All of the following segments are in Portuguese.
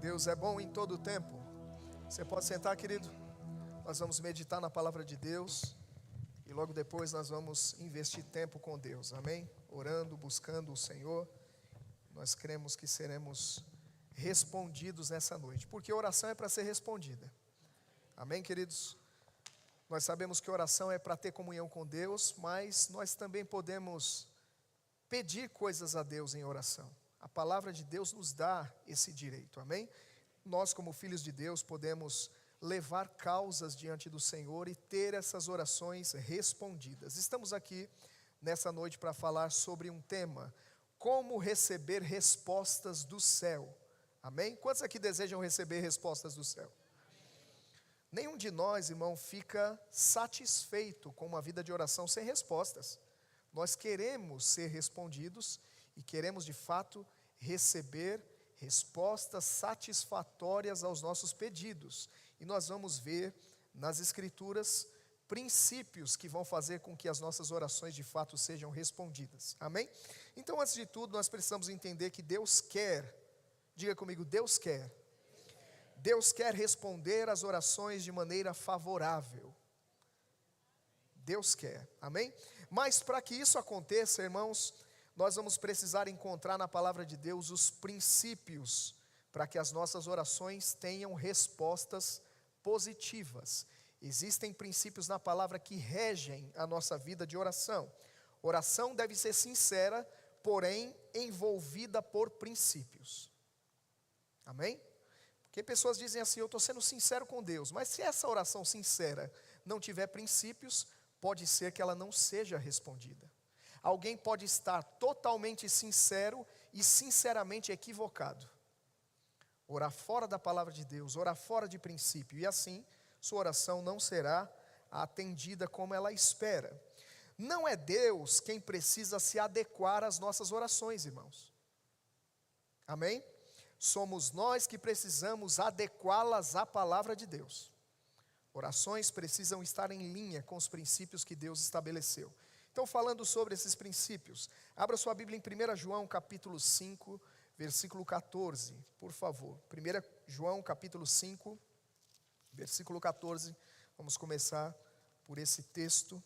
Deus é bom em todo o tempo. Você pode sentar, querido? Nós vamos meditar na palavra de Deus e logo depois nós vamos investir tempo com Deus, amém? Orando, buscando o Senhor. Nós cremos que seremos respondidos nessa noite, porque oração é para ser respondida, amém, queridos? Nós sabemos que oração é para ter comunhão com Deus, mas nós também podemos pedir coisas a Deus em oração. A palavra de Deus nos dá esse direito, amém? Nós, como filhos de Deus, podemos levar causas diante do Senhor e ter essas orações respondidas. Estamos aqui nessa noite para falar sobre um tema: como receber respostas do céu, amém? Quantos aqui desejam receber respostas do céu? Nenhum de nós, irmão, fica satisfeito com uma vida de oração sem respostas. Nós queremos ser respondidos e queremos de fato receber respostas satisfatórias aos nossos pedidos. E nós vamos ver nas Escrituras princípios que vão fazer com que as nossas orações de fato sejam respondidas, amém? Então, antes de tudo, nós precisamos entender que Deus quer, diga comigo, Deus quer responder às orações de maneira favorável. Deus quer, amém? Mas para que isso aconteça, irmãos, nós vamos precisar encontrar na palavra de Deus os princípios para que as nossas orações tenham respostas positivas. Existem princípios na palavra que regem a nossa vida de oração. Oração deve ser sincera, porém envolvida por princípios, amém? Porque pessoas dizem assim: eu estou sendo sincero com Deus, mas se essa oração sincera não tiver princípios, pode ser que ela não seja respondida. Alguém pode estar totalmente sincero e sinceramente equivocado. Orar fora da palavra de Deus, orar fora de princípio, e assim sua oração não será atendida como ela espera. Não é Deus quem precisa se adequar às nossas orações, irmãos, amém? Somos nós que precisamos adequá-las à palavra de Deus. Orações precisam estar em linha com os princípios que Deus estabeleceu. Então, falando sobre esses princípios, abra sua Bíblia em 1 João capítulo 5, versículo 14, por favor. 1 João capítulo 5, versículo 14, vamos começar por esse texto.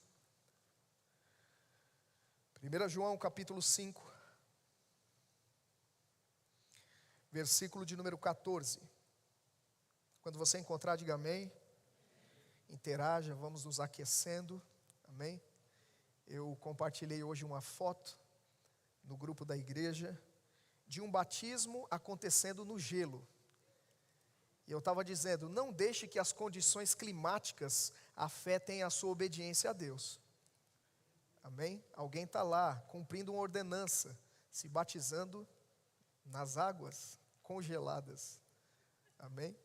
1 João capítulo 5, versículo de número 14. Quando você encontrar, diga amém. Interaja, vamos nos aquecendo, amém? Eu compartilhei hoje uma foto no grupo da igreja de um batismo acontecendo no gelo. E eu estava dizendo: não deixe que as condições climáticas afetem a sua obediência a Deus, amém? Alguém está lá cumprindo uma ordenança, se batizando nas águas congeladas, amém?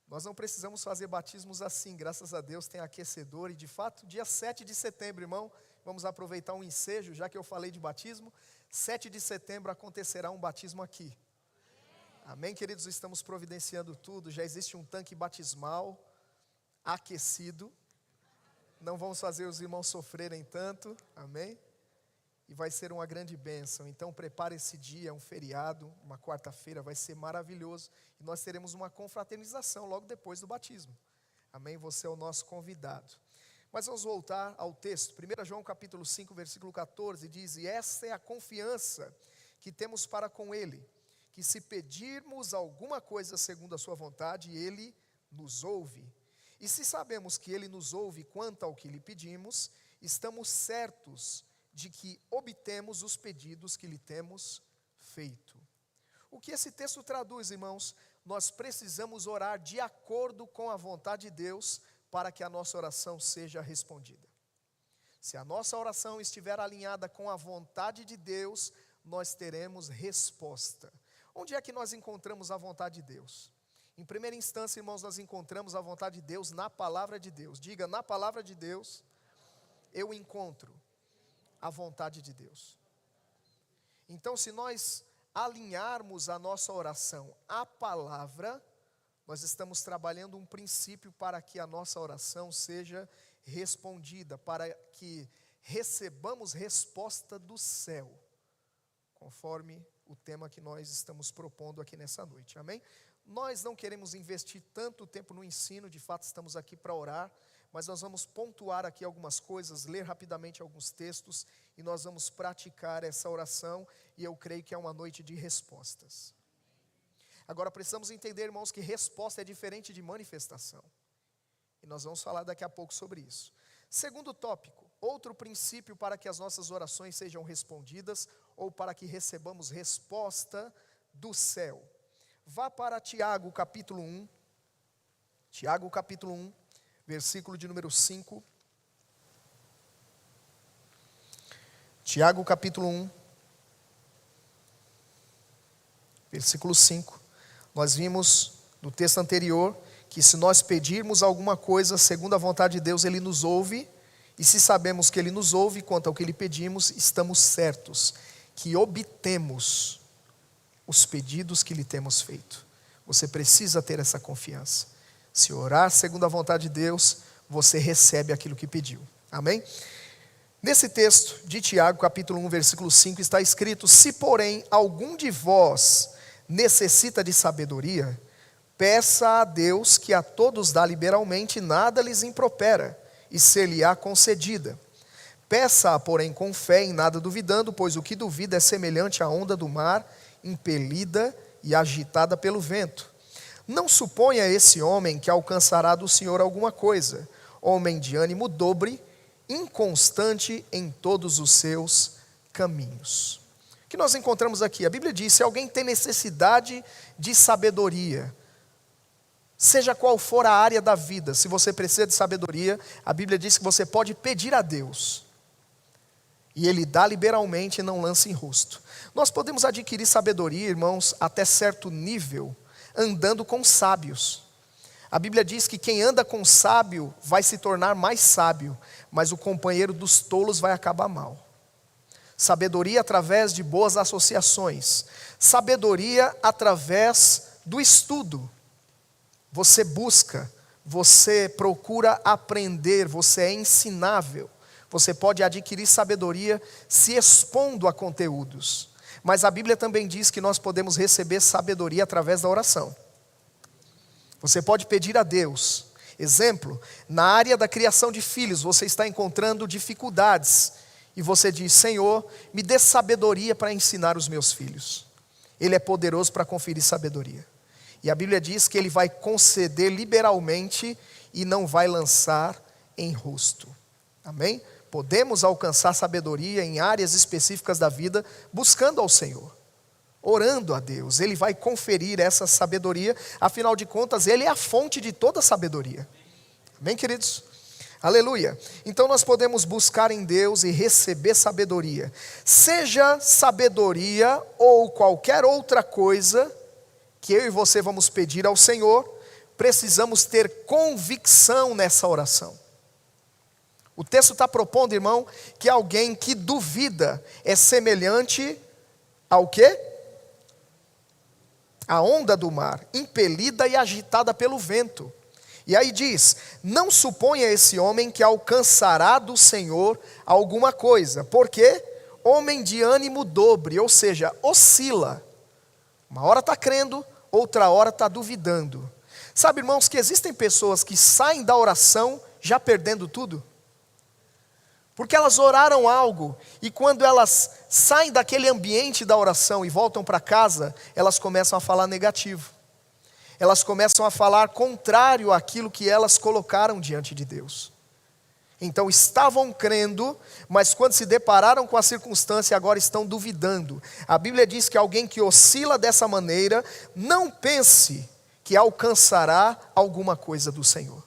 Nós não precisamos fazer batismos assim, graças a Deus tem aquecedor. E de fato, dia 7 de setembro, irmão, vamos aproveitar um ensejo, já que eu falei de batismo. 7 de setembro acontecerá um batismo aqui, amém, queridos? Estamos providenciando tudo, já existe um tanque batismal aquecido. Não vamos fazer os irmãos sofrerem tanto, amém? E vai ser uma grande bênção. Então prepare esse dia, um feriado, uma quarta-feira, vai ser maravilhoso. E nós teremos uma confraternização logo depois do batismo, amém? Você é o nosso convidado. Mas vamos voltar ao texto. 1 João capítulo 5, versículo 14, diz: e essa é a confiança que temos para com Ele, que se pedirmos alguma coisa segundo a sua vontade, Ele nos ouve. E se sabemos que Ele nos ouve quanto ao que lhe pedimos, estamos certos de que obtemos os pedidos que lhe temos feito. O que esse texto traduz, irmãos? Nós precisamos orar de acordo com a vontade de Deus para que a nossa oração seja respondida. Se a nossa oração estiver alinhada com a vontade de Deus, nós teremos resposta. Onde é que nós encontramos a vontade de Deus? Em primeira instância, irmãos, nós encontramos a vontade de Deus na palavra de Deus. Diga: na palavra de Deus eu encontro a vontade de Deus. Então, se nós alinharmos a nossa oração à palavra, nós estamos trabalhando um princípio para que a nossa oração seja respondida, para que recebamos resposta do céu, conforme o tema que nós estamos propondo aqui nessa noite, amém? Nós não queremos investir tanto tempo no ensino, de fato estamos aqui para orar, mas nós vamos pontuar aqui algumas coisas, ler rapidamente alguns textos, e nós vamos praticar essa oração, e eu creio que é uma noite de respostas. Agora precisamos entender, irmãos, que resposta é diferente de manifestação, e nós vamos falar daqui a pouco sobre isso. Segundo tópico, outro princípio para que as nossas orações sejam respondidas, ou para que recebamos resposta do céu. Vá para Tiago capítulo 1, Tiago capítulo 1, versículo de número 5. Tiago capítulo 1, versículo 5. Nós vimos no texto anterior que se nós pedirmos alguma coisa segundo a vontade de Deus, Ele nos ouve, e se sabemos que Ele nos ouve quanto ao que lhe pedimos, estamos certos que obtemos os pedidos que lhe temos feito. Você precisa ter essa confiança. Se orar segundo a vontade de Deus, você recebe aquilo que pediu. Amém? Nesse texto de Tiago, capítulo 1, versículo 5, está escrito: se porém algum de vós necessita de sabedoria, peça a Deus, que a todos dá liberalmente, nada lhes impropera, e ser-lhe-á concedida. Peça-a, porém, com fé, em nada duvidando, pois o que duvida é semelhante à onda do mar, impelida e agitada pelo vento. Não suponha esse homem que alcançará do Senhor alguma coisa, homem de ânimo dobre, inconstante em todos os seus caminhos. O que nós encontramos aqui? A Bíblia diz: se alguém tem necessidade de sabedoria, seja qual for a área da vida, se você precisa de sabedoria, a Bíblia diz que você pode pedir a Deus, e Ele dá liberalmente e não lança em rosto. Nós podemos adquirir sabedoria, irmãos, até certo nível, andando com sábios. A Bíblia diz que quem anda com sábio vai se tornar mais sábio, mas o companheiro dos tolos vai acabar mal. Sabedoria através de boas associações, sabedoria através do estudo. Você busca, você procura aprender, você é ensinável. Você pode adquirir sabedoria se expondo a conteúdos. Mas a Bíblia também diz que nós podemos receber sabedoria através da oração. Você pode pedir a Deus. Exemplo, na área da criação de filhos, você está encontrando dificuldades. E você diz: Senhor, me dê sabedoria para ensinar os meus filhos. Ele é poderoso para conferir sabedoria. E a Bíblia diz que Ele vai conceder liberalmente e não vai lançar em rosto. Amém? Podemos alcançar sabedoria em áreas específicas da vida, buscando ao Senhor, orando a Deus. Ele vai conferir essa sabedoria, afinal de contas, Ele é a fonte de toda sabedoria. Amém, queridos? Aleluia. Então nós podemos buscar em Deus e receber sabedoria. Seja sabedoria ou qualquer outra coisa que eu e você vamos pedir ao Senhor, precisamos ter convicção nessa oração. O texto está propondo, irmão, que alguém que duvida é semelhante ao quê? A onda do mar, impelida e agitada pelo vento. E aí diz: não suponha esse homem que alcançará do Senhor alguma coisa, porque homem de ânimo dobre, ou seja, oscila. Uma hora está crendo, outra hora está duvidando. Sabe, irmãos, que existem pessoas que saem da oração já perdendo tudo? Porque elas oraram algo, e quando elas saem daquele ambiente da oração e voltam para casa, elas começam a falar negativo. Elas começam a falar contrário àquilo que elas colocaram diante de Deus. Então estavam crendo, mas quando se depararam com a circunstância, agora estão duvidando. A Bíblia diz que alguém que oscila dessa maneira, não pense que alcançará alguma coisa do Senhor.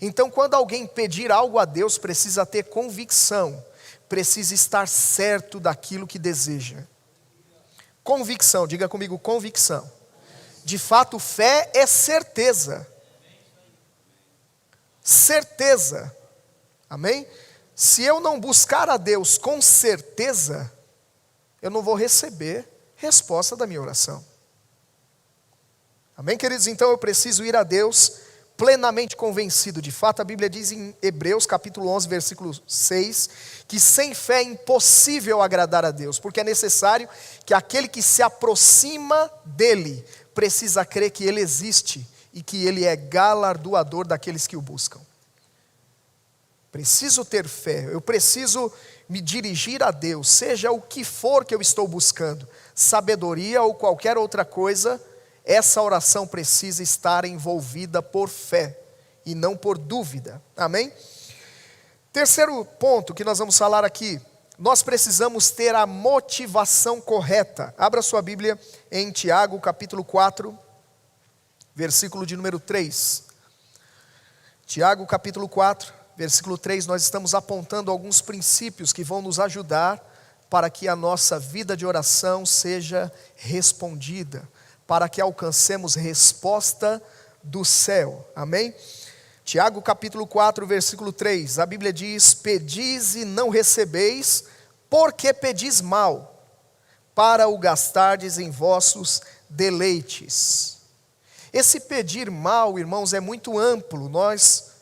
Então, quando alguém pedir algo a Deus, precisa ter convicção, precisa estar certo daquilo que deseja. Convicção, diga comigo, convicção. De fato, fé é certeza. Certeza. Amém? Se eu não buscar a Deus com certeza, eu não vou receber resposta da minha oração. Amém, queridos? Então eu preciso ir a Deus plenamente convencido. De fato, a Bíblia diz em Hebreus capítulo 11, versículo 6, que sem fé é impossível agradar a Deus, porque é necessário que aquele que se aproxima dele precisa crer que ele existe e que ele é galardoador daqueles que o buscam. Preciso ter fé, eu preciso me dirigir a Deus, seja o que for que eu estou buscando, sabedoria ou qualquer outra coisa. Essa oração precisa estar envolvida por fé e não por dúvida. Amém? Terceiro ponto que nós vamos falar aqui, nós precisamos ter a motivação correta. Abra sua Bíblia em Tiago capítulo 4, versículo de número 3. Tiago capítulo 4, versículo 3, nós estamos apontando alguns princípios que vão nos ajudar para que a nossa vida de oração seja respondida, para que alcancemos resposta do céu. Amém? Tiago capítulo 4, versículo 3, a Bíblia diz: pedis e não recebeis, porque pedis mal, para o gastardes em vossos deleites. Esse pedir mal, irmãos, é muito amplo. Nós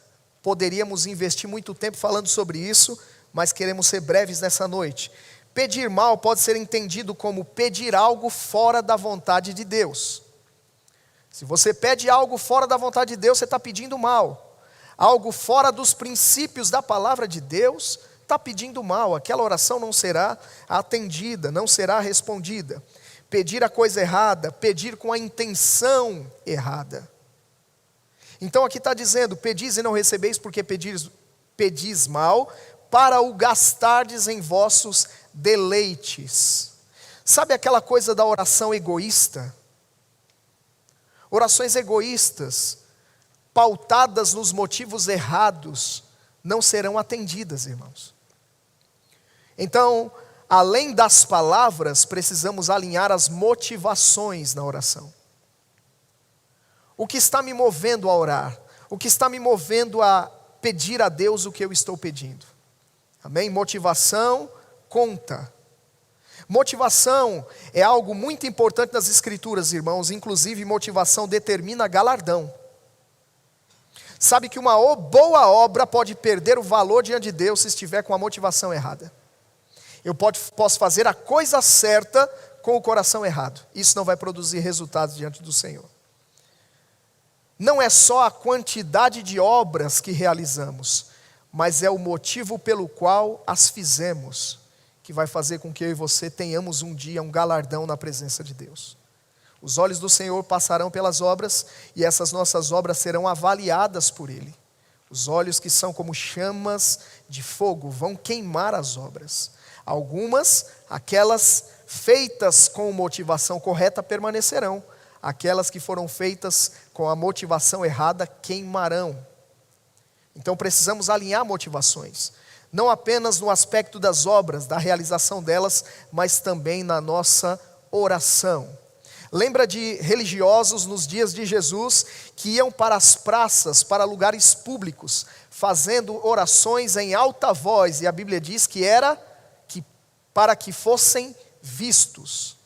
poderíamos investir muito tempo falando sobre isso, mas queremos ser breves nessa noite. Pedir mal pode ser entendido como pedir algo fora da vontade de Deus. Se você pede algo fora da vontade de Deus, você está pedindo mal. Algo fora dos princípios da palavra de Deus, está pedindo mal. Aquela oração não será atendida, não será respondida. Pedir a coisa errada, pedir com a intenção errada. Então aqui está dizendo: pedis e não recebeis, porque pedis mal, para o gastardes em vossos deleites. Sabe aquela coisa da oração egoísta? Orações egoístas, pautadas nos motivos errados, não serão atendidas, irmãos. Então, além das palavras, precisamos alinhar as motivações na oração. O que está me movendo a orar? O que está me movendo a pedir a Deus o que eu estou pedindo? Amém? Motivação conta. Motivação é algo muito importante nas Escrituras, irmãos. Inclusive, motivação determina galardão. Sabe que uma boa obra pode perder o valor diante de Deus se estiver com a motivação errada. Eu posso fazer a coisa certa com o coração errado. Isso não vai produzir resultados diante do Senhor. Não é só a quantidade de obras que realizamos, mas é o motivo pelo qual as fizemos, que vai fazer com que eu e você tenhamos um dia um galardão na presença de Deus. Os olhos do Senhor passarão pelas obras, e essas nossas obras serão avaliadas por Ele. Os olhos que são como chamas de fogo vão queimar as obras. Algumas, aquelas feitas com motivação correta, permanecerão. Aquelas que foram feitas com a motivação errada queimarão. Então precisamos alinhar motivações, não apenas no aspecto das obras, da realização delas, mas também na nossa oração. Lembra de religiosos nos dias de Jesus que iam para as praças, para lugares públicos, fazendo orações em alta voz, e a Bíblia diz que era para que fossem vistos.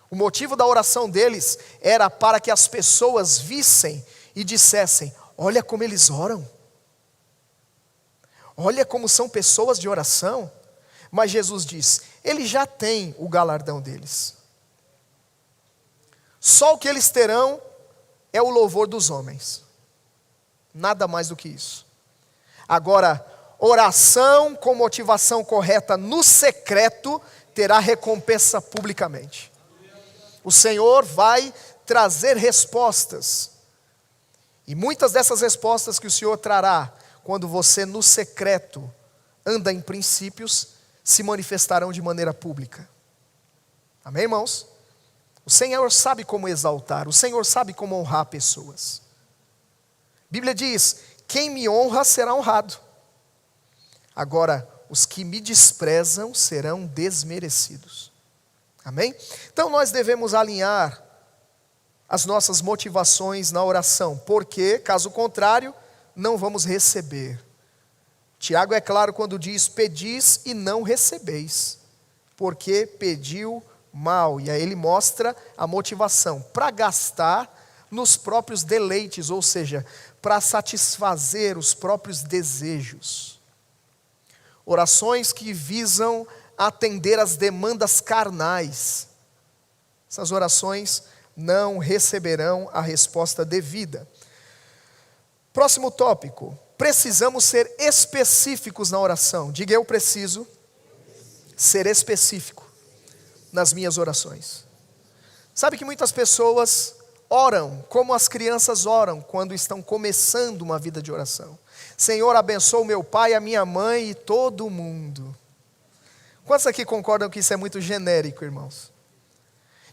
O motivo da oração deles era para que as pessoas vissem e dissessem: olha como eles oram, olha como são pessoas de oração. Mas Jesus diz: eles já têm o galardão deles. Só o que eles terão é o louvor dos homens, nada mais do que isso. Agora, oração com motivação correta no secreto terá recompensa publicamente. O Senhor vai trazer respostas. E muitas dessas respostas que o Senhor trará, quando você no secreto anda em princípios, se manifestarão de maneira pública. Amém, irmãos? O Senhor sabe como exaltar, o Senhor sabe como honrar pessoas. A Bíblia diz: quem me honra será honrado. Agora, os que me desprezam serão desmerecidos. Amém? Então nós devemos alinhar as nossas motivações na oração, porque, caso contrário, não vamos receber. Tiago é claro quando diz: pedis e não recebeis, porque pediu mal. E aí ele mostra a motivação: para gastar, nos próprios deleites, ou seja, para satisfazer os próprios desejos. Orações que visam atender às demandas carnais. Essas orações não receberão a resposta devida. Próximo tópico. Precisamos ser específicos na oração. Diga: eu preciso ser específico nas minhas orações. Sabe que muitas pessoas oram como as crianças oram quando estão começando uma vida de oração. Senhor, abençoa o meu pai, a minha mãe e todo mundo. Quantos aqui concordam que isso é muito genérico, irmãos?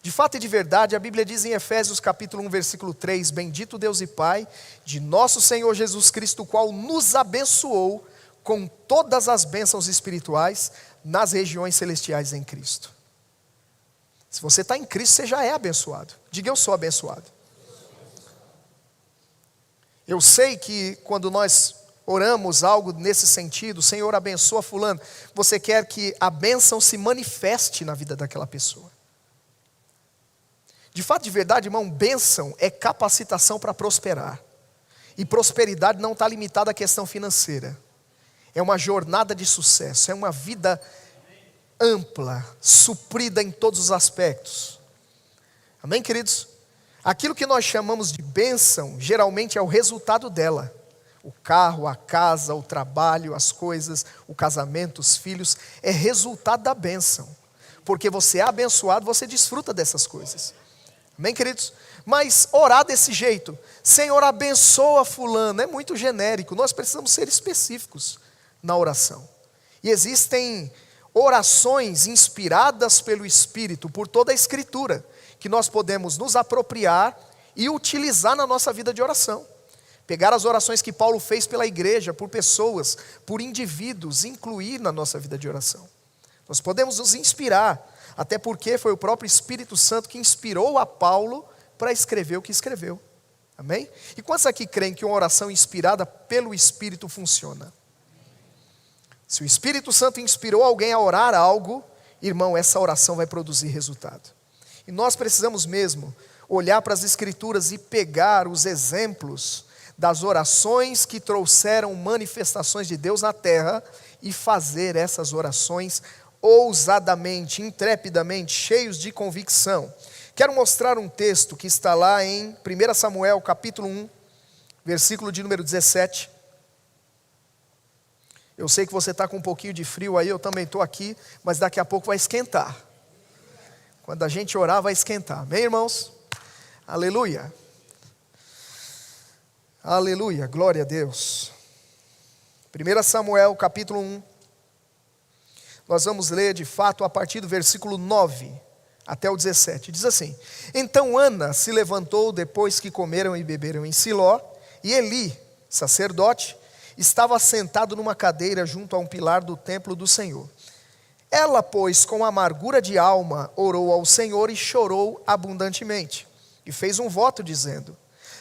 De fato e de verdade, a Bíblia diz em Efésios capítulo 1, versículo 3, bendito Deus e Pai de nosso Senhor Jesus Cristo, o qual nos abençoou com todas as bênçãos espirituais nas regiões celestiais em Cristo. Se você está em Cristo, você já é abençoado. Diga: eu sou abençoado. Eu sei que quando nós oramos algo nesse sentido, Senhor, abençoa fulano, você quer que a bênção se manifeste na vida daquela pessoa. De fato, de verdade, irmão, bênção é capacitação para prosperar. E prosperidade não está limitada à questão financeira. É uma jornada de sucesso, é uma vida ampla, suprida em todos os aspectos. Amém, queridos? Aquilo que nós chamamos de bênção, geralmente é o resultado dela. O carro, a casa, o trabalho, as coisas, o casamento, os filhos, é resultado da bênção. Porque você é abençoado, você desfruta dessas coisas. Amém, queridos? Mas orar desse jeito, Senhor, abençoa fulano, é muito genérico. Nós precisamos ser específicos na oração. E existem orações inspiradas pelo Espírito, por toda a Escritura, que nós podemos nos apropriar e utilizar na nossa vida de oração. Pegar as orações que Paulo fez pela igreja, por pessoas, por indivíduos, incluir na nossa vida de oração. Nós podemos nos inspirar, até porque foi o próprio Espírito Santo que inspirou a Paulo para escrever o que escreveu. Amém? E quantos aqui creem que uma oração inspirada pelo Espírito funciona? Se o Espírito Santo inspirou alguém a orar algo, irmão, essa oração vai produzir resultado. E nós precisamos mesmo olhar para as Escrituras e pegar os exemplos das orações que trouxeram manifestações de Deus na terra e fazer essas orações ousadamente, intrepidamente, cheios de convicção. Quero mostrar um texto que está lá em 1 Samuel capítulo 1, versículo de número 17. Eu sei que você está com um pouquinho de frio aí, eu também estou aqui, mas daqui a pouco vai esquentar. Quando a gente orar, vai esquentar. Amém, irmãos? Aleluia. Aleluia, glória a Deus. 1 Samuel capítulo 1. Nós vamos ler de fato a partir do versículo 9 até o 17. Diz assim: Então Ana se levantou depois que comeram e beberam em Siló, e Eli, sacerdote, estava sentado numa cadeira junto a um pilar do templo do Senhor. Ela, pois, com amargura de alma, orou ao Senhor e chorou abundantemente. E fez um voto dizendo: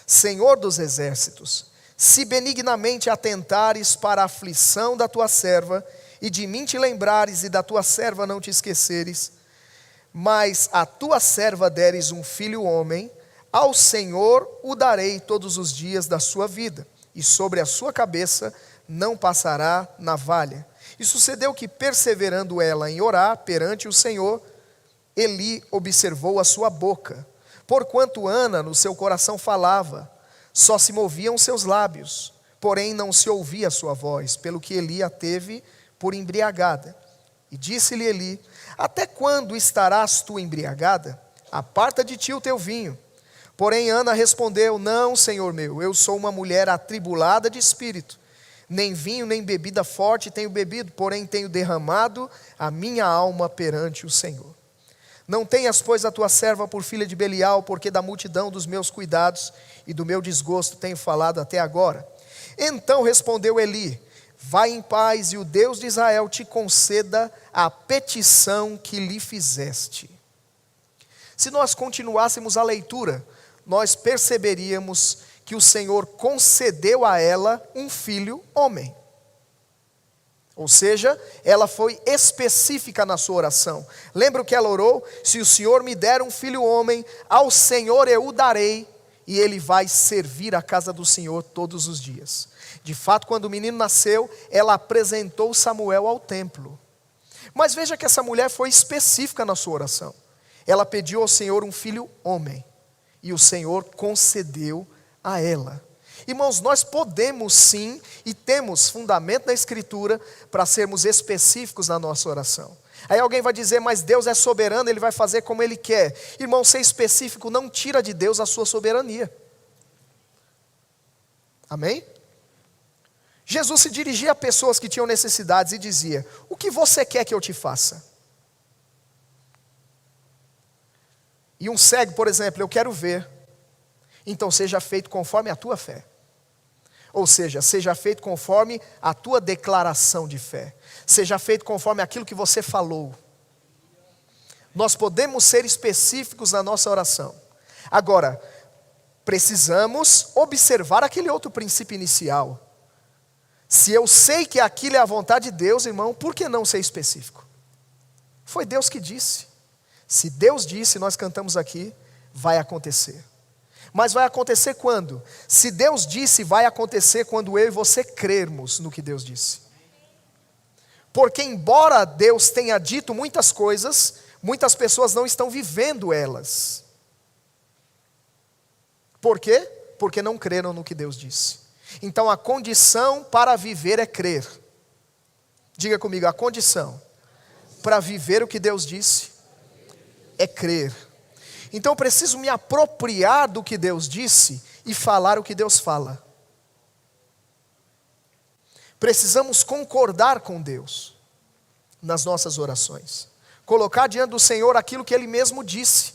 Senhor dos exércitos, se benignamente atentares para a aflição da tua serva, e de mim te lembrares e da tua serva não te esqueceres, mas a tua serva deres um filho homem, ao Senhor o darei todos os dias da sua vida, e sobre a sua cabeça não passará navalha. E sucedeu que, perseverando ela em orar perante o Senhor, Eli observou a sua boca, porquanto Ana no seu coração falava, só se moviam seus lábios, porém não se ouvia a sua voz, pelo que Eli a teve por embriagada. E disse-lhe Eli: Até quando estarás tu embriagada? Aparta de ti o teu vinho. Porém Ana respondeu: Não, Senhor meu, eu sou uma mulher atribulada de espírito. Nem vinho, nem bebida forte tenho bebido, porém tenho derramado a minha alma perante o Senhor. Não tenhas, pois, a tua serva por filha de Belial, porque da multidão dos meus cuidados e do meu desgosto tenho falado até agora. Então respondeu Eli: Vai em paz, e o Deus de Israel te conceda a petição que lhe fizeste. Se nós continuássemos a leitura, nós perceberíamos que o Senhor concedeu a ela um filho homem. Ou seja, ela foi específica na sua oração. Lembra o que ela orou? Se o Senhor me der um filho homem, ao Senhor eu o darei, e ele vai servir a casa do Senhor todos os dias. De fato, quando o menino nasceu, ela apresentou Samuel ao templo. Mas veja que essa mulher foi específica na sua oração. Ela pediu ao Senhor um filho homem, e o Senhor concedeu a ela. Irmãos, nós podemos sim, e temos fundamento na Escritura, para sermos específicos na nossa oração. Aí alguém vai dizer, mas Deus é soberano, Ele vai fazer como Ele quer. Irmão, ser específico não tira de Deus a sua soberania. Amém? Jesus se dirigia a pessoas que tinham necessidades e dizia, o que você quer que eu te faça? E um cego, por exemplo, eu quero ver. Então seja feito conforme a tua fé. Ou seja, seja feito conforme a tua declaração de fé. Seja feito conforme aquilo que você falou. Nós podemos ser específicos na nossa oração. Agora, precisamos observar aquele outro princípio inicial. Se eu sei que aquilo é a vontade de Deus, irmão, por que não ser específico? Foi Deus que disse. Se Deus disse, nós cantamos aqui, vai acontecer. Mas vai acontecer quando? Se Deus disse, vai acontecer quando eu e você crermos no que Deus disse. Porque embora Deus tenha dito muitas coisas, muitas pessoas não estão vivendo elas. Por quê? Porque não creram no que Deus disse. Então a condição para viver é crer. Diga comigo, a condição para viver o que Deus disse é crer. Então eu preciso me apropriar do que Deus disse e falar o que Deus fala. Precisamos concordar com Deus nas nossas orações. Colocar diante do Senhor aquilo que Ele mesmo disse.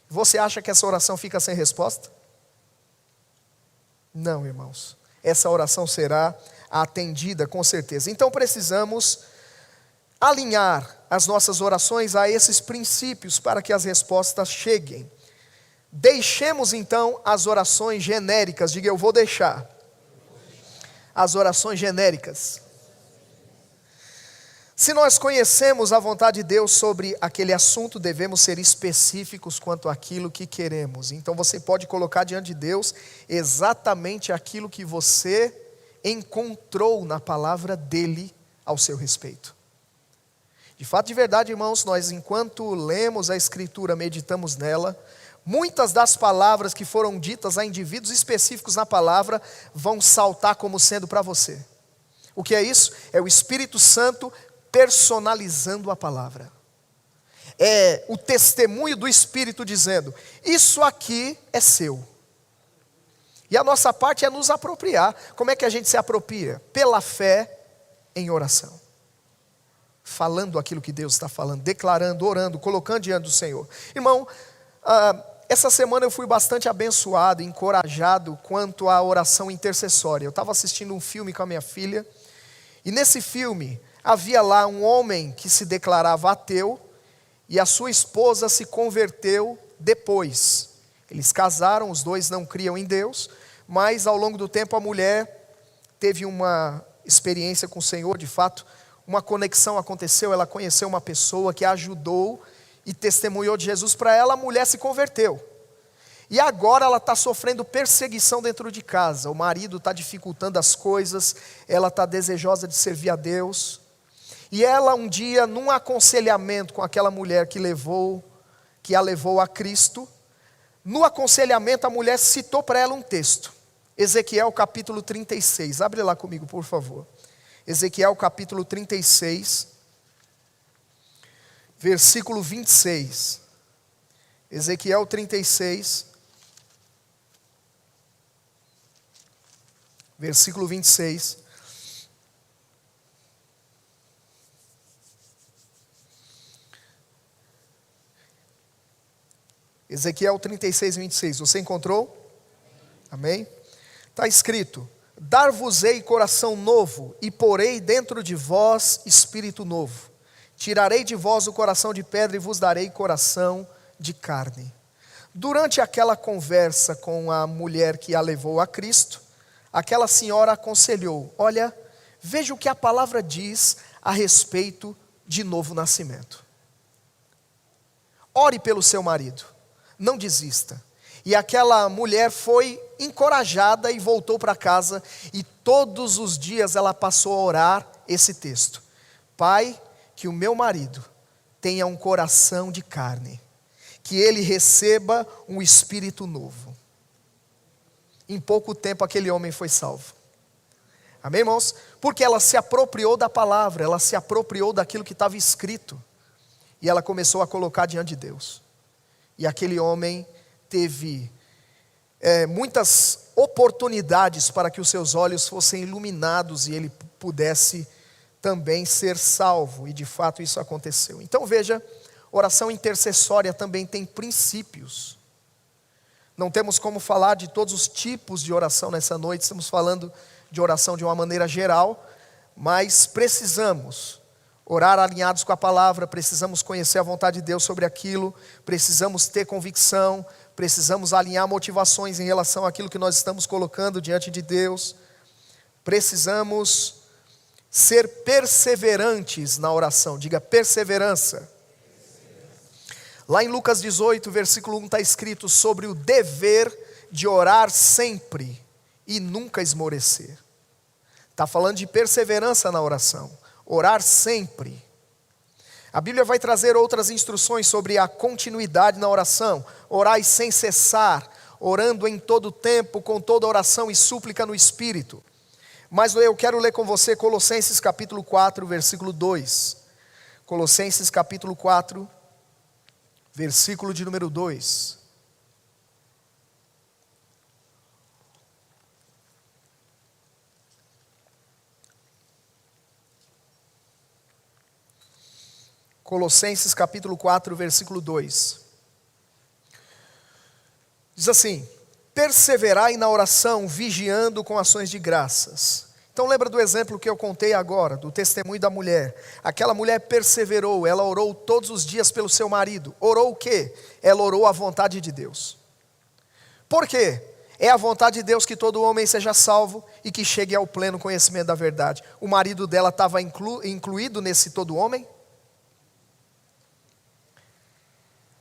Você acha que essa oração fica sem resposta? Não, irmãos. Essa oração será atendida com certeza. Então precisamos alinhar as nossas orações a esses princípios para que as respostas cheguem. Deixemos então as orações genéricas. Diga, eu vou deixar as orações genéricas. Se nós conhecemos a vontade de Deus sobre aquele assunto, devemos ser específicos quanto àquilo que queremos. Então você pode colocar diante de Deus exatamente aquilo que você encontrou na palavra dele ao seu respeito. De fato, de verdade, irmãos, nós enquanto lemos a Escritura, meditamos nela, muitas das palavras que foram ditas a indivíduos específicos na palavra vão saltar como sendo para você. O que é isso? É o Espírito Santo personalizando a palavra. É o testemunho do Espírito dizendo, isso aqui é seu. E a nossa parte é nos apropriar. Como é que a gente se apropria? Pela fé em oração. Falando aquilo que Deus está falando, declarando, orando, colocando diante do Senhor. Irmão, essa semana eu fui bastante abençoado, encorajado quanto à oração intercessória. Eu estava assistindo um filme com a minha filha, e nesse filme havia lá um homem que se declarava ateu, e a sua esposa se converteu depois. Eles casaram, os dois não criam em Deus, mas ao longo do tempo a mulher teve uma experiência com o Senhor, de fato, uma conexão aconteceu, ela conheceu uma pessoa que a ajudou e testemunhou de Jesus para ela, a mulher se converteu. E agora ela está sofrendo perseguição dentro de casa, o marido está dificultando as coisas, ela está desejosa de servir a Deus. E ela um dia, num aconselhamento com aquela mulher que a levou a Cristo, no aconselhamento a mulher citou para ela um texto, Ezequiel capítulo 36, abre lá comigo por favor. Ezequiel capítulo 36, versículo 26. Ezequiel 36, versículo 26. Ezequiel 36, 26. Você encontrou? Amém? Está escrito: dar-vos-ei coração novo, e porei dentro de vós espírito novo. Tirarei de vós o coração de pedra, e vos darei coração de carne. Durante aquela conversa com a mulher que a levou a Cristo, aquela senhora aconselhou: olha, veja o que a palavra diz a respeito de novo nascimento. Ore pelo seu marido, não desista. E aquela mulher foi encorajada e voltou para casa, e todos os dias ela passou a orar esse texto: Pai, que o meu marido tenha um coração de carne, que ele receba um espírito novo. Em pouco tempo aquele homem foi salvo. Amém, irmãos? Porque ela se apropriou da palavra, ela se apropriou daquilo que estava escrito, e ela começou a colocar diante de Deus. E aquele homem teve muitas oportunidades para que os seus olhos fossem iluminados e ele pudesse também ser salvo, e de fato isso aconteceu. Então veja, oração intercessória também tem princípios. Não temos como falar de todos os tipos de oração nessa noite, estamos falando de oração de uma maneira geral, mas precisamos orar alinhados com a palavra, precisamos conhecer a vontade de Deus sobre aquilo, precisamos ter convicção, precisamos alinhar motivações em relação àquilo que nós estamos colocando diante de Deus, precisamos ser perseverantes na oração, diga perseverança. Lá em Lucas 18, versículo 1 está escrito sobre o dever de orar sempre e nunca esmorecer. Está falando de perseverança na oração, orar sempre. A Bíblia vai trazer outras instruções sobre a continuidade na oração: orai sem cessar, orando em todo tempo, com toda oração e súplica no Espírito. Mas eu quero ler com você Colossenses capítulo 4, versículo 2. Colossenses capítulo 4, versículo de número 2. Colossenses capítulo 4, versículo 2. Diz assim: perseverai na oração, vigiando com ações de graças. Então lembra do exemplo que eu contei agora, do testemunho da mulher. Aquela mulher perseverou, ela orou todos os dias pelo seu marido. Orou o quê? Ela orou a vontade de Deus. Por quê? É a vontade de Deus que todo homem seja salvo e que chegue ao pleno conhecimento da verdade. O marido dela estava incluído nesse todo homem?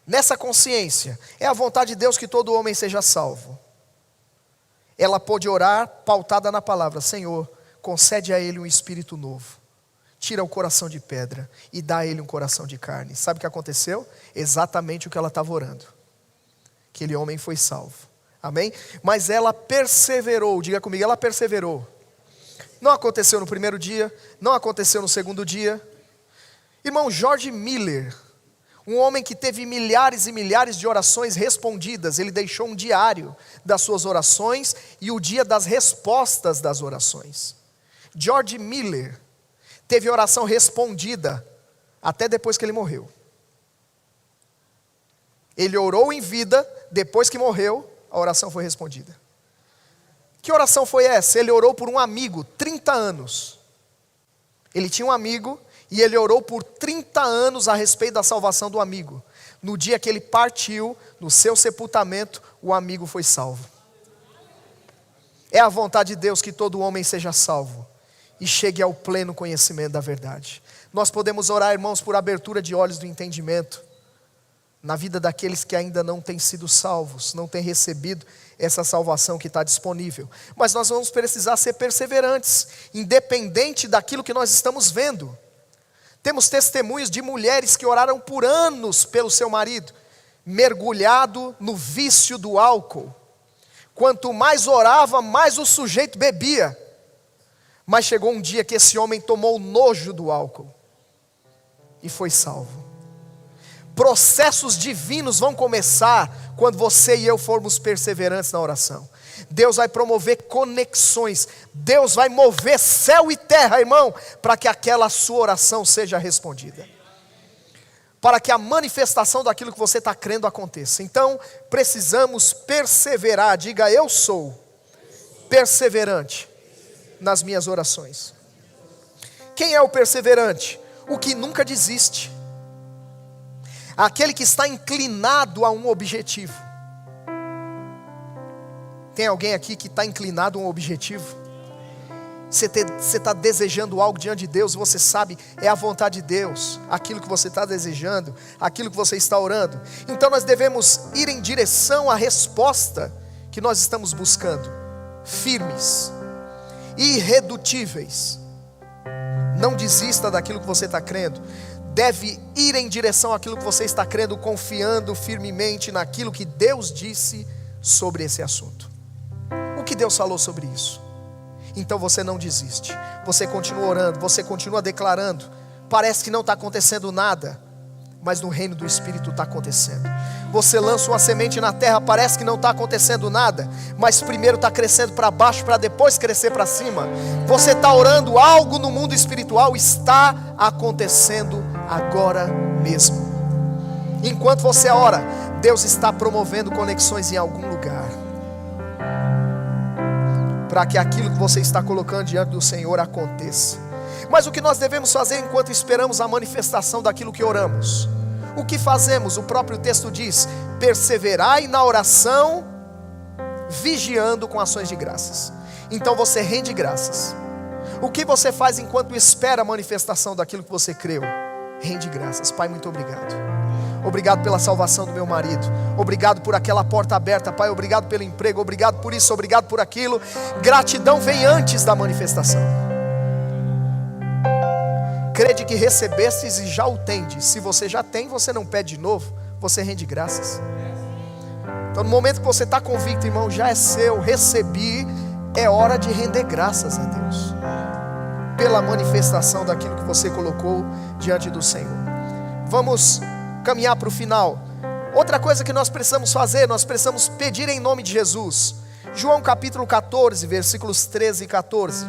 Nessa consciência, é a vontade de Deus que todo homem seja salvo. Ela pôde orar pautada na palavra: Senhor, concede a ele um espírito novo, tira o coração de pedra e dá a ele um coração de carne. Sabe o que aconteceu? Exatamente o que ela estava orando. Aquele homem foi salvo. Amém? Mas ela perseverou, diga comigo, ela perseverou. Não aconteceu no primeiro dia, não aconteceu no segundo dia. Irmão, George Miller, um homem que teve milhares e milhares de orações respondidas, ele deixou um diário das suas orações e o dia das respostas das orações. George Miller teve oração respondida até depois que ele morreu. Ele orou em vida, depois que morreu, a oração foi respondida. Que oração foi essa? Ele orou por um amigo, 30 anos. Ele tinha um amigo e ele orou por 30 anos a respeito da salvação do amigo. No dia que ele partiu, no seu sepultamento, o amigo foi salvo. É a vontade de Deus que todo homem seja salvo e chegue ao pleno conhecimento da verdade. Nós podemos orar, irmãos, por abertura de olhos do entendimento na vida daqueles que ainda não têm sido salvos, não têm recebido essa salvação que está disponível. Mas nós vamos precisar ser perseverantes, independente daquilo que nós estamos vendo. Temos testemunhos de mulheres que oraram por anos pelo seu marido, mergulhado no vício do álcool. Quanto mais orava, mais o sujeito bebia. Mas chegou um dia que esse homem tomou nojo do álcool e foi salvo. Processos divinos vão começar quando você e eu formos perseverantes na oração. Deus vai promover conexões, Deus vai mover céu e terra, irmão, para que aquela sua oração seja respondida, para que a manifestação daquilo que você está crendo aconteça. Então precisamos perseverar, diga: eu sou perseverante nas minhas orações. Quem é o perseverante? O que nunca desiste, aquele que está inclinado a um objetivo. Tem alguém aqui que está inclinado a um objetivo? Você está desejando algo diante de Deus, você sabe, é a vontade de Deus, aquilo que você está desejando, aquilo que você está orando. Então nós devemos ir em direção à resposta que nós estamos buscando, firmes, irredutíveis. Não desista daquilo que você está crendo, deve ir em direção àquilo que você está crendo, confiando firmemente naquilo que Deus disse sobre esse assunto. O que Deus falou sobre isso? Então você não desiste, você continua orando, você continua declarando. Parece que não está acontecendo nada, mas no reino do Espírito está acontecendo. Você lança uma semente na terra, parece que não está acontecendo nada, mas primeiro está crescendo para baixo, para depois crescer para cima. Você está orando, algo no mundo espiritual está acontecendo agora mesmo. Enquanto você ora, Deus está promovendo conexões em algum lugar, para que aquilo que você está colocando diante do Senhor aconteça. Mas o que nós devemos fazer enquanto esperamos a manifestação daquilo que oramos? O que fazemos? O próprio texto diz: perseverai na oração, vigiando com ações de graças. Então você rende graças. O que você faz enquanto espera a manifestação daquilo que você creu? Rende graças. Pai, muito obrigado. Obrigado pela salvação do meu marido. Obrigado por aquela porta aberta, Pai. Obrigado pelo emprego. Obrigado por isso, obrigado por aquilo. Gratidão vem antes da manifestação. Crede que recebestes e já o tendes. Se você já tem, você não pede de novo, você rende graças. Então no momento que você está convicto, irmão, já é seu, recebi, é hora de render graças a Deus pela manifestação daquilo que você colocou diante do Senhor. Vamos caminhar para o final. Outra coisa que nós precisamos fazer, nós precisamos pedir em nome de Jesus. João capítulo 14, versículos 13 e 14.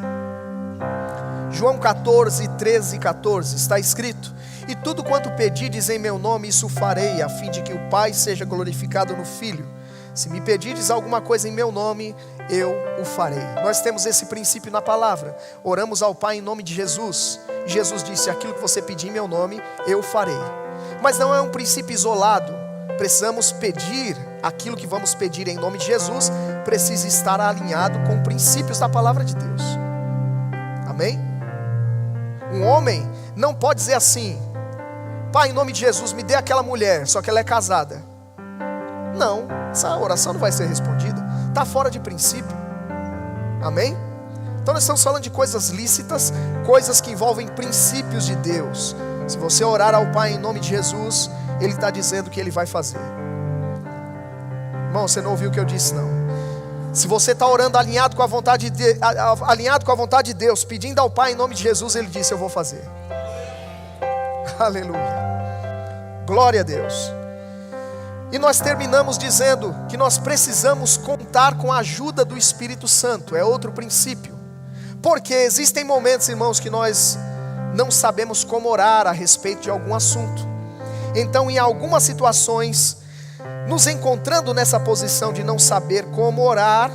João 14, 13 e 14, está escrito: e tudo quanto pedides em meu nome, isso farei, a fim de que o Pai seja glorificado no Filho. Se me pedirdes alguma coisa em meu nome, eu o farei. Nós temos esse princípio na palavra. Oramos ao Pai em nome de Jesus. Jesus disse: aquilo que você pedir em meu nome, eu o farei. Mas não é um princípio isolado. Precisamos pedir aquilo que vamos pedir em nome de Jesus, precisa estar alinhado com princípios da palavra de Deus. Amém? Um homem não pode dizer assim: Pai, em nome de Jesus, me dê aquela mulher, só que ela é casada. Não, essa oração não vai ser respondida, está fora de princípio. Amém? Então nós estamos falando de coisas lícitas, coisas que envolvem princípios de Deus. Se você orar ao Pai em nome de Jesus, Ele está dizendo que Ele vai fazer. Irmão, você não ouviu o que eu disse não. Se você está orando alinhado com a vontade de Deus, pedindo ao Pai em nome de Jesus, Ele disse: eu vou fazer. Aleluia. Glória a Deus. E nós terminamos dizendo que nós precisamos contar com a ajuda do Espírito Santo. É outro princípio. Porque existem momentos, irmãos, que nós não sabemos como orar a respeito de algum assunto. Então, em algumas situações, nos encontrando nessa posição de não saber como orar,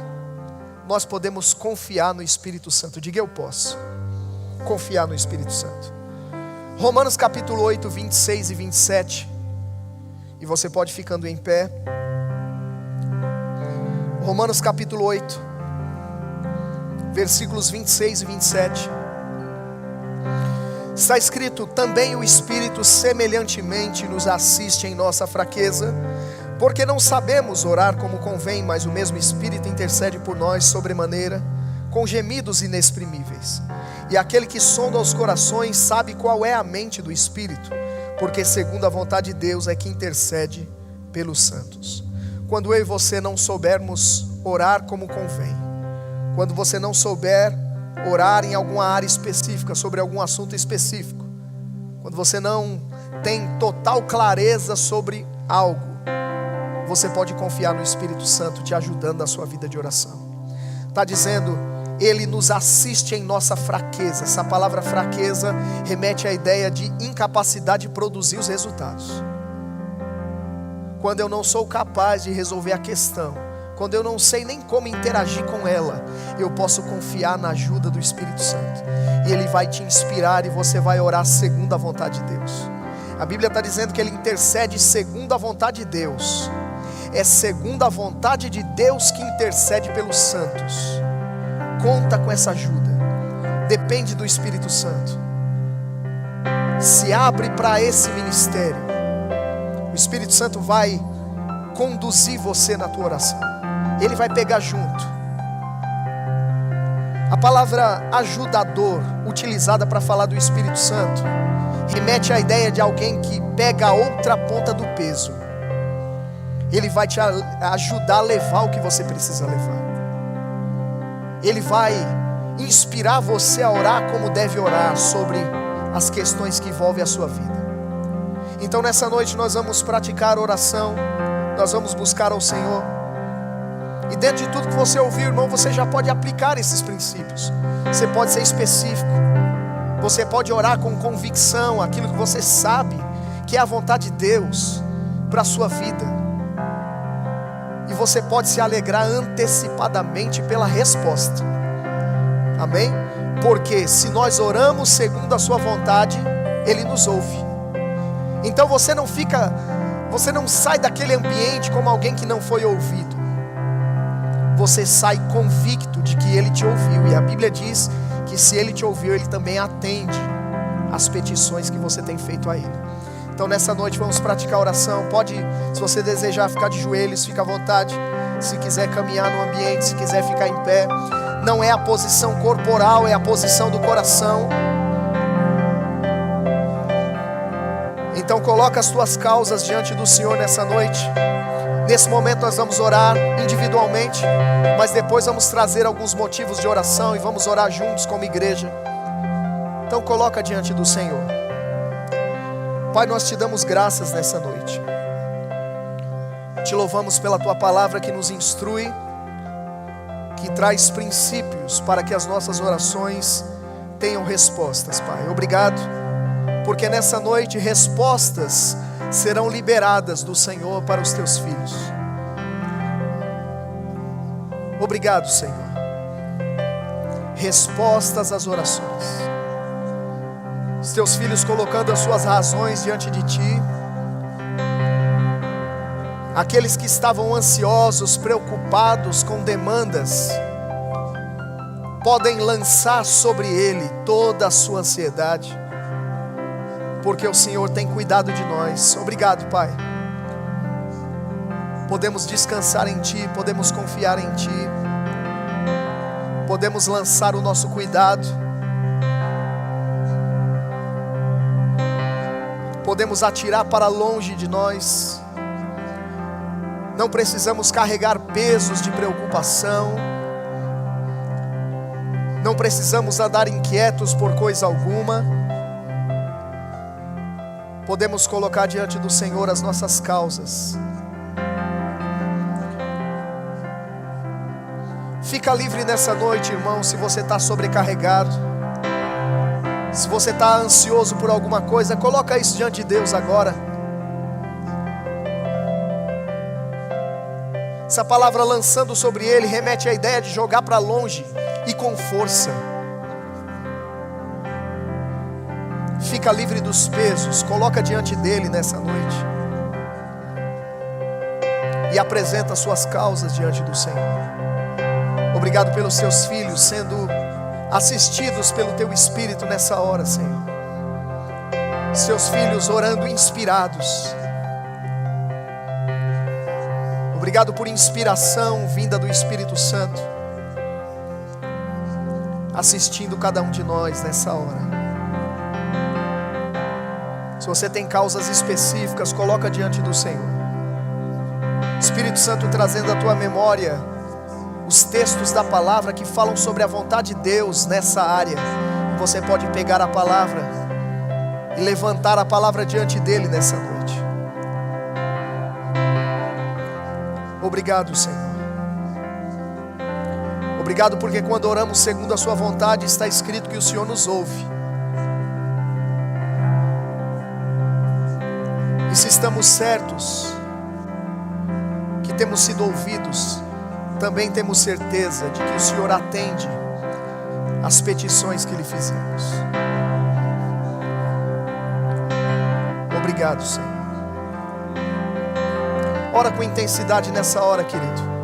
nós podemos confiar no Espírito Santo. Diga: eu posso confiar no Espírito Santo. Romanos capítulo 8, 26 e 27. E você pode ficando em pé. Romanos capítulo 8, versículos 26 e 27. Está escrito: também o Espírito semelhantemente nos assiste em nossa fraqueza, porque não sabemos orar como convém, mas o mesmo Espírito intercede por nós sobremaneira, com gemidos inexprimíveis. E aquele que sonda os corações sabe qual é a mente do Espírito, porque segundo a vontade de Deus é que intercede pelos santos. Quando eu e você não soubermos orar como convém, quando você não souber orar em alguma área específica, sobre algum assunto específico, quando você não tem total clareza sobre algo, você pode confiar no Espírito Santo te ajudando na sua vida de oração. Está dizendo: Ele nos assiste em nossa fraqueza. Essa palavra fraqueza remete à ideia de incapacidade de produzir os resultados. Quando eu não sou capaz de resolver a questão, quando eu não sei nem como interagir com ela, eu posso confiar na ajuda do Espírito Santo. E Ele vai te inspirar e você vai orar segundo a vontade de Deus. A Bíblia está dizendo que Ele intercede segundo a vontade de Deus. É segundo a vontade de Deus que intercede pelos santos. Conta com essa ajuda. depende do Espírito Santo, se abre para esse ministério, o Espírito Santo vai conduzir você na tua oração. Ele vai pegar junto. A palavra ajudador, utilizada para falar do Espírito Santo, remete à ideia de alguém que pega a outra ponta do peso. Ele vai te ajudar a levar o que você precisa levar. Ele vai inspirar você a orar como deve orar sobre as questões que envolvem a sua vida. Então nessa noite nós vamos praticar oração, nós vamos buscar ao Senhor. E dentro de tudo que você ouvir, irmão, você já pode aplicar esses princípios. Você pode ser específico, você pode orar com convicção aquilo que você sabe que é a vontade de Deus para a sua vida. E você pode se alegrar antecipadamente pela resposta. Amém? Porque se nós oramos segundo a sua vontade, Ele nos ouve. Então você não sai daquele ambiente como alguém que não foi ouvido. Você sai convicto de que Ele te ouviu. E a Bíblia diz que se Ele te ouviu, Ele também atende às petições que você tem feito a Ele. Então nessa noite vamos praticar oração. Pode, se você desejar ficar de joelhos, fica à vontade. Se quiser caminhar no ambiente, se quiser ficar em pé. Não é a posição corporal, é a posição do coração. Então coloca as tuas causas diante do Senhor nessa noite. Nesse momento nós vamos orar individualmente, mas depois vamos trazer alguns motivos de oração e vamos orar juntos como igreja. Então coloca diante do Senhor. Pai, nós te damos graças nessa noite. Te louvamos pela tua palavra que nos instrui, que traz princípios para que as nossas orações tenham respostas, Pai. Obrigado, porque nessa noite respostas serão liberadas do Senhor para os teus filhos. Obrigado, Senhor. Respostas às orações. Os teus filhos colocando as suas razões diante de ti. Aqueles que estavam ansiosos, preocupados com demandas, podem lançar sobre Ele toda a sua ansiedade, porque o Senhor tem cuidado de nós. Obrigado, Pai. Podemos descansar em Ti, podemos confiar em Ti, podemos lançar o nosso cuidado, podemos atirar para longe de nós. Não precisamos carregar pesos de preocupação, não precisamos andar inquietos por coisa alguma. Podemos colocar diante do Senhor as nossas causas. Fica livre nessa noite, irmão, se você está sobrecarregado, se você está ansioso por alguma coisa, coloca isso diante de Deus agora. Essa palavra lançando sobre ele remete à ideia de jogar para longe e com força. Fica livre dos pesos, coloca diante dele nessa noite e apresenta as suas causas diante do Senhor. Obrigado pelos seus filhos sendo assistidos pelo teu Espírito nessa hora, Senhor. Seus filhos orando inspirados. Obrigado por inspiração vinda do Espírito Santo, assistindo cada um de nós nessa hora. Se você tem causas específicas, coloca diante do Senhor. Espírito Santo trazendo à tua memória os textos da palavra que falam sobre a vontade de Deus nessa área. Você pode pegar a palavra e levantar a palavra diante dele nessa noite. Obrigado, Senhor. Obrigado porque quando oramos segundo a sua vontade, está escrito que o Senhor nos ouve. E se estamos certos que temos sido ouvidos, também temos certeza de que o Senhor atende às petições que lhe fizemos. Obrigado, Senhor. Ora com intensidade nessa hora, querido.